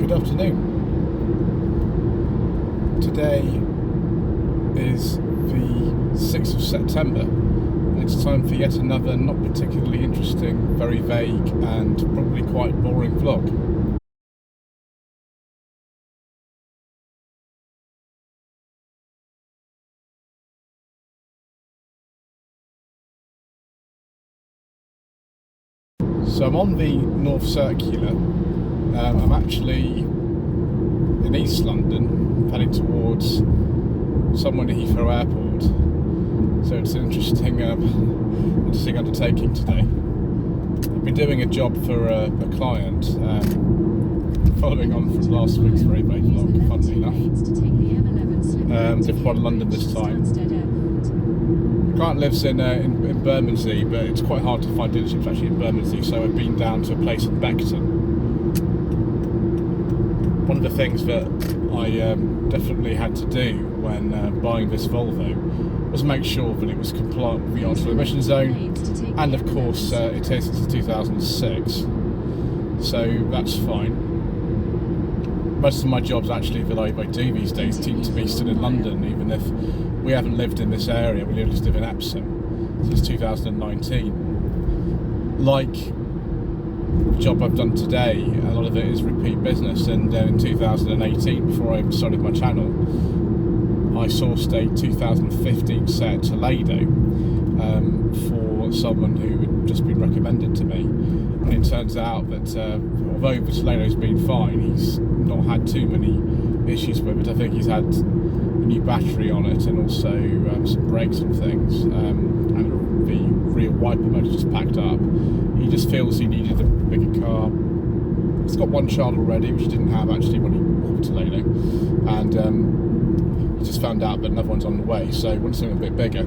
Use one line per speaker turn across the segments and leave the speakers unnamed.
Good afternoon. Today is the 6th of September and it's time for yet another not particularly interesting, very vague and probably quite boring vlog. So I'm on the North Circular. I'm actually in East London, heading towards somewhere near Heathrow Airport. So it's an interesting undertaking today. I've been doing a job for a client, following on from last week's very vague vlog, funnily enough. Different part of London this time. The client lives in Bermondsey, but it's quite hard to find dealerships actually in Bermondsey, so I've been down to a place in Beckton. One of the things that I definitely had to do when buying this Volvo was make sure that it was compliant with the artificial emission zone, and of course it is since 2006, so that's fine. Most of my jobs actually that I do these days seem to be still in London, even if we haven't lived in this area. We just live in Epsom since 2019. Like the job I've done today, a lot of it is repeat business, and in 2018, before I started my channel, I sourced a 2015 Seat Toledo for someone who had just been recommended to me, and it turns out that although the Toledo's been fine, he's not had too many issues with it. I think he's had a new battery on it and also some brakes and things, and the rear wiper motor just packed up. He just feels he needed a bigger car. He's got one child already, which he didn't have actually when he bought Toledo, and he just found out that another one's on the way, so he wants something a bit bigger.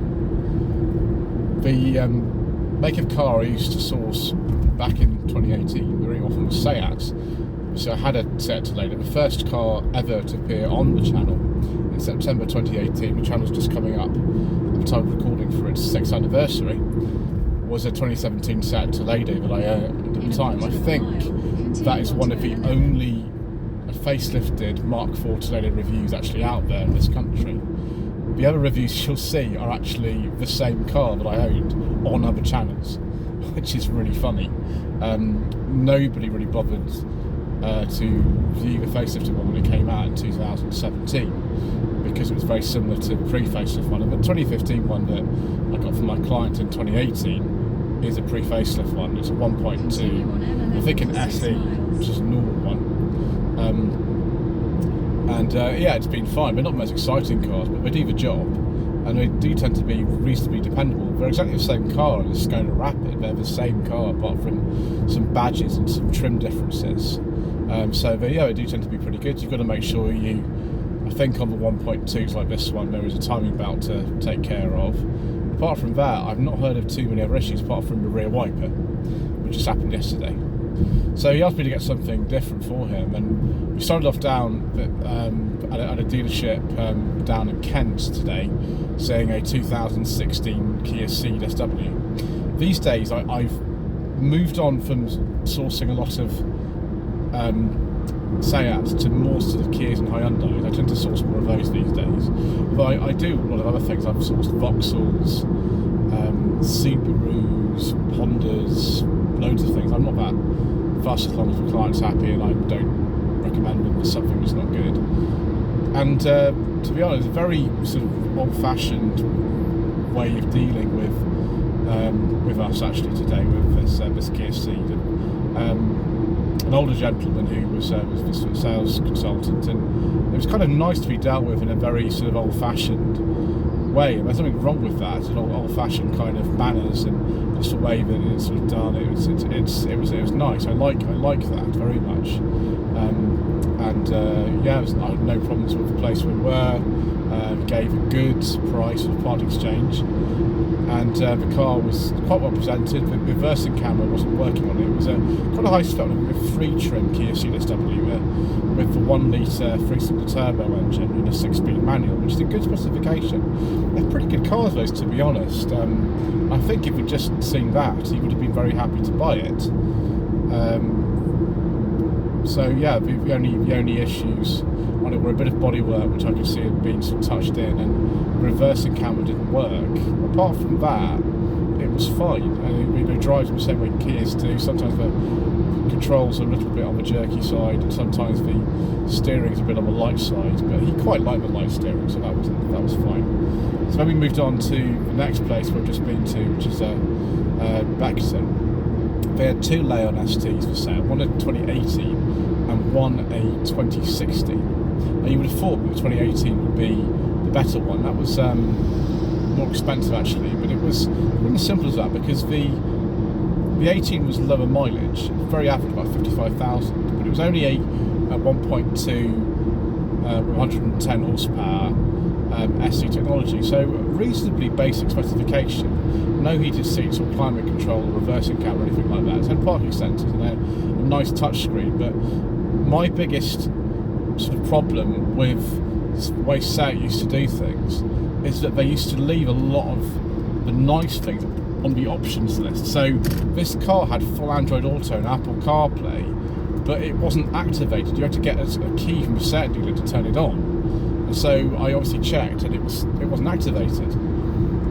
The make of car I used to source back in 2018 very often was Seat. So I had a Seat Toledo, the first car ever to appear on the channel in September 2018. The channel's just coming up at the time of recording for its 6th anniversary. Was a 2017 Seat Toledo that I owned at the time. I think that is one of the only facelifted Mark IV Toledo reviews actually out there in this country. The other reviews you'll see are actually the same car that I owned on other channels, which is really funny. Nobody really bothered to view the facelifted one when it came out in 2017, because it was very similar to the pre-facelift one. And the 2015 one that I got from my client in 2018 is a pre-facelift one. It's a 1.2, I think an SE, which is a normal one. Yeah, it's been fine. They're not the most exciting cars, but they do the job, and they do tend to be reasonably dependable. They're exactly the same car as the Skoda Rapid. They're the same car, apart from some badges and some trim differences. So they do tend to be pretty good. You've got to make sure you, I think on the 1.2s like this one, there is a timing belt to take care of. Apart from that, I've not heard of too many other issues apart from the rear wiper, which just happened yesterday. So he asked me to get something different for him, and we started off down at a dealership down in Kent today, seeing a 2016 Kia CLXIII. These days I've moved on from sourcing a lot of Seats to more sort of Kias and Hyundais. I tend to source more of those these days. But I do a lot of other things. I've sourced Vauxhalls, Subarus, Hondas, loads of things. I'm not that fussed as long as the client's happy, and I don't recommend them for something that's not good. And to be honest, a very sort of old-fashioned way of dealing with us actually today with this Kia Ceed. An older gentleman who was a sales consultant, and it was kind of nice to be dealt with in a very sort of old-fashioned way. And there's nothing wrong with that. It's an old-fashioned kind of manners and just the way that it's sort of done. It was nice. I like that very much. I had no problems with the place we were. Gave a good price for part exchange, and the car was quite well presented. The reversing camera wasn't working on it. It was quite a high spec, a free trim Kia CLXIII with the 1 litre 3-cylinder turbo engine and a 6-speed manual, which is a good specification. They're pretty good cars, those, to be honest. I think if you'd just seen that, you would have been very happy to buy it. So yeah, the only issues on it were a bit of bodywork, which I could see had been sort of touched in, and reversing camera didn't work. Apart from that, it was fine. And it drives the same way Kias do. Sometimes the controls are a little bit on the jerky side, and sometimes the steering's a bit on the light side. But he quite liked the light steering, so that was fine. So then we moved on to the next place we've just been to, which is Beckton. They had two Leon STs for sale, one a 2018 and one a 2016. Now you would have thought that the 2018 would be the better one. That was more expensive actually, but it wasn't as simple as that, because the 18 was lower mileage, very average, about 55,000, but it was only a 1.2 110 horsepower SC technology, so reasonably basic specification. No heated seats or climate control or reversing camera or anything like that. It had parking sensors and a nice touchscreen, but my biggest sort of problem with the way Seat used to do things is that they used to leave a lot of the nice things on the options list. So this car had full Android Auto and Apple CarPlay, but it wasn't activated. You had to get a key from the Seat dealer to turn it on. And so I obviously checked, and it wasn't activated,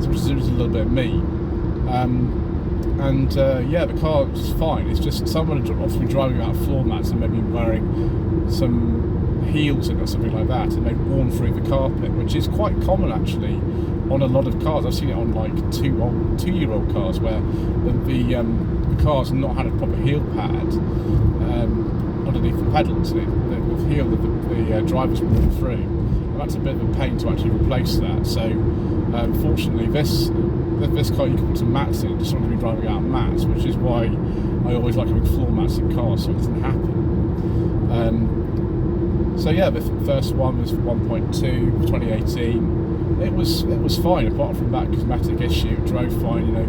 which is a little bit of me. Yeah, the car was fine. It's just someone had obviously been driving out floor mats and maybe wearing some heels in or something like that, and they'd worn through the carpet, which is quite common actually on a lot of cars. I've seen it on like two-year-old cars where the car's not had a proper heel pad underneath the pedals. The heel that the driver's walking through. And that's a bit of a pain to actually replace that. So fortunately, this car you can put some mats in. Just want to be driving out mats, which is why I always like having floor mats in cars, so it doesn't happen. So yeah, the first one was 1.2 2018. It was fine, apart from that cosmetic issue. It drove fine. You know,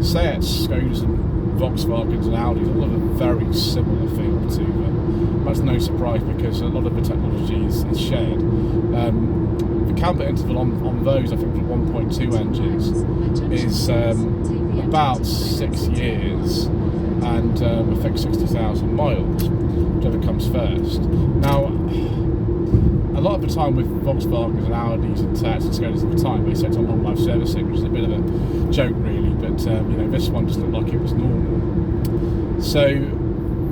Seats, Skodas, and Volkswagens and Audis all have a very similar feel to them. That's no surprise, because a lot of the technology is shared. The camber interval on those, I think, for 1.2 engines is about 6 years and I think 60,000 miles, whichever comes first. Now, a lot of the time with Volkswagens and Audis and Seats and Skodas at the time, they set on long life servicing, which is a bit of a joke really, but you know, this one just looked like it was normal. So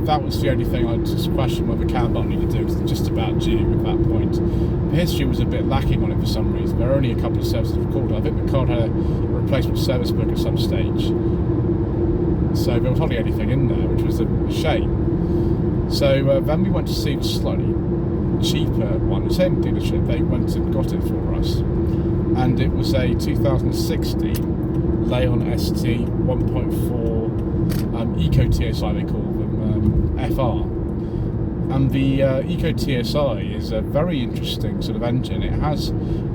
that was the only thing I just questioned whether the camber needed to do. It was just about due at that point. The history was a bit lacking on it for some reason. There were only a couple of services recorded. I think the car had a replacement service book at some stage, so there was hardly anything in there, which was a shame. So then we went to see the slightly cheaper one, the same dealership. They went and got it for us, and it was a 2016 Leon ST 1.4 Eco TSI, they call them, FR. And the Eco TSI is a very interesting sort of engine. It has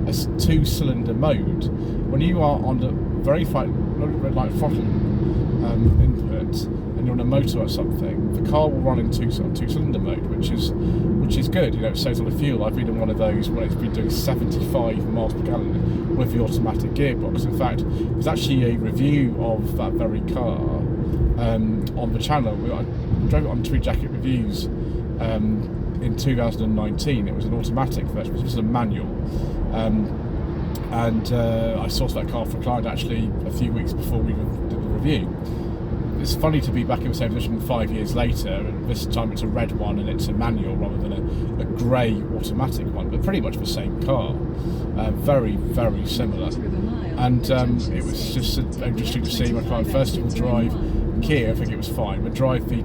a two-cylinder mode. When you are on the very like throttle input and you're on a motor or something, the car will run in two-cylinder mode, which is good. You know, it saves a lot of fuel. I've been in one of those when it's been doing 75 miles per gallon with the automatic gearbox. In fact, there's actually a review of that very car on the channel. I drove it on Tree Jacket Reviews in 2019. It was an automatic version, this was a manual, and I sourced that car for a client actually a few weeks before we did the review. It's funny to be back in the same position 5 years later, and this time it's a red one and it's a manual rather than a grey automatic one, but pretty much the same car. Very, very similar. And it was just interesting to see my client first of all drive Kia, I think it was fine, but drive the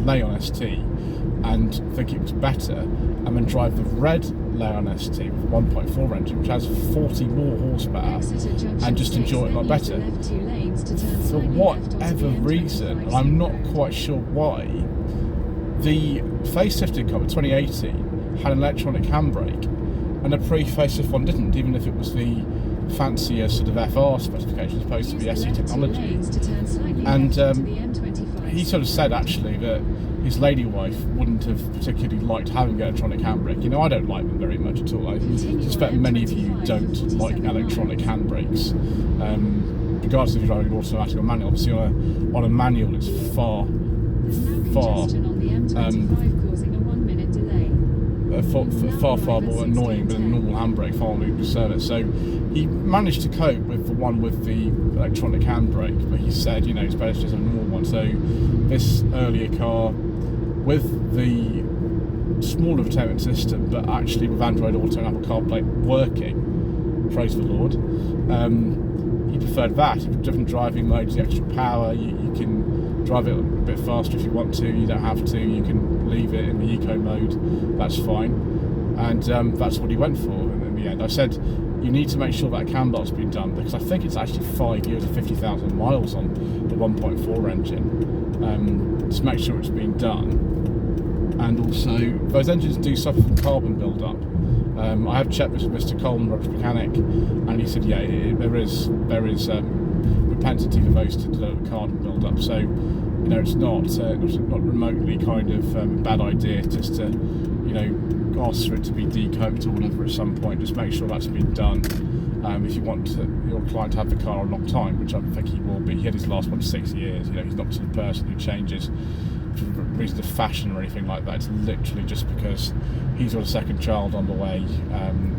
Leon ST and think it was better, and then drive the red Leon ST with 1.4 engine, which has 40 more horsepower, and just enjoy it a lot better. For whatever reason, and I'm not quite sure why, the facelifted car, 2018, had an electronic handbrake, and a pre-facelift one didn't, even if it was the fancier sort of FR specification as opposed to the SE technology. And he sort of said actually that his lady wife wouldn't have particularly liked having an electronic handbrake. You know, I don't like them very much at all. I suspect many of you don't like electronic handbrakes, regardless if you're driving an automatic or manual. Obviously on a manual it's far
causing a 1-minute delay.
Far more annoying than a normal handbrake following moving service. So he managed to cope with the one with the electronic handbrake, but he said, you know, it's better to just have a normal one. So this earlier car with the smaller entertainment system, but actually with Android Auto and Apple CarPlay working, praise the Lord, he preferred that. Different driving modes, the extra power, you can drive it a bit faster if you want to, you don't have to, you can leave it in the eco mode, that's fine. And that's what he went for in the end. I said, you need to make sure that cam belt's been done, because I think it's actually 5 years and 50,000 miles on the 1.4 engine, to make sure it's been done. And also, those engines do suffer from carbon build-up. I have checked this with Mr. Coleman, rubbish mechanic, and he said, yeah, there is propensity for those to develop carbon build-up. So, you know, it's not remotely kind of a bad idea just to, you know, ask for it to be decoked or whatever at some point. Just make sure that's been done. If you want your client to have the car a long time, which I think he will be. He had his last one 6 years. You know, he's not the sort of person who changes for reasons of fashion or anything like that. It's literally just because he's got a second child on the way,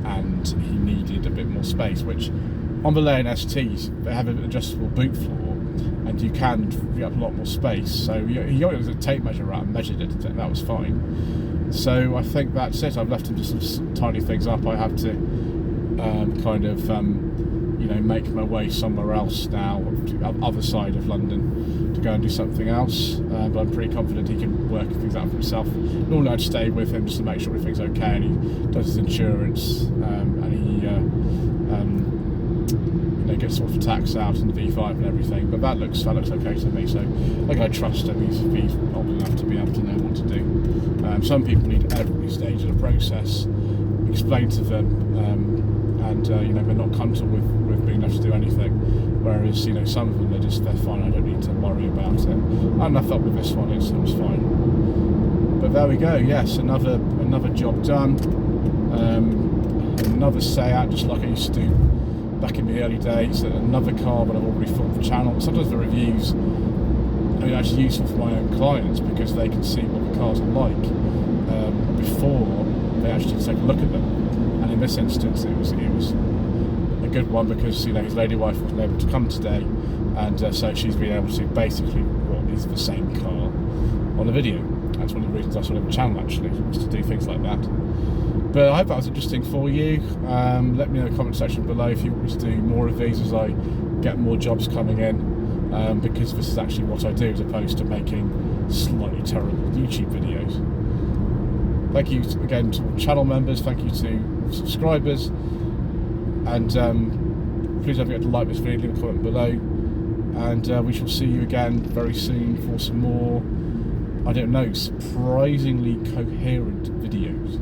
and he needed a bit more space, which on the Leon STs they have an adjustable boot floor and you can free up a lot more space. So he got a tape measure out and measured it, and that was fine. So I think that's it. I've left him to sort of tidy things up. I have to you know, make my way somewhere else now, to the other side of London, to go and do something else. But I'm pretty confident he can work things out for himself. Normally I'd stay with him just to make sure everything's okay, and he does his insurance, and he you know, gets sort of tax out in the V5 and everything. But that looks okay to me. So I think I trust him. He's old enough to be able to know what to do. Some people need every stage of the process explained to them. And you know, they're not comfortable with being left to do anything, whereas, you know, some of them they're fine. I don't need to worry about it. And I thought with this one it was fine. But there we go. Yes, another job done. Another Seat, just like I used to do back in the early days. Another car, but I've already filmed the channel. Sometimes the reviews are actually useful for my own clients, because they can see what the cars are like before they actually take a look at them. And in this instance, it was a good one, because, you know, his lady wife wasn't able to come today, and so she's been able to see basically what is the same car on a video. That's one of the reasons I sort of have a channel, actually, was to do things like that. But I hope that was interesting for you. Let me know in the comment section below if you want me to do more of these as I get more jobs coming in, because this is actually what I do, as opposed to making slightly terrible YouTube videos. Thank you again to all channel members, thank you to subscribers, and please don't forget to like this video, leave a comment below, and we shall see you again very soon for some more, I don't know, surprisingly coherent videos.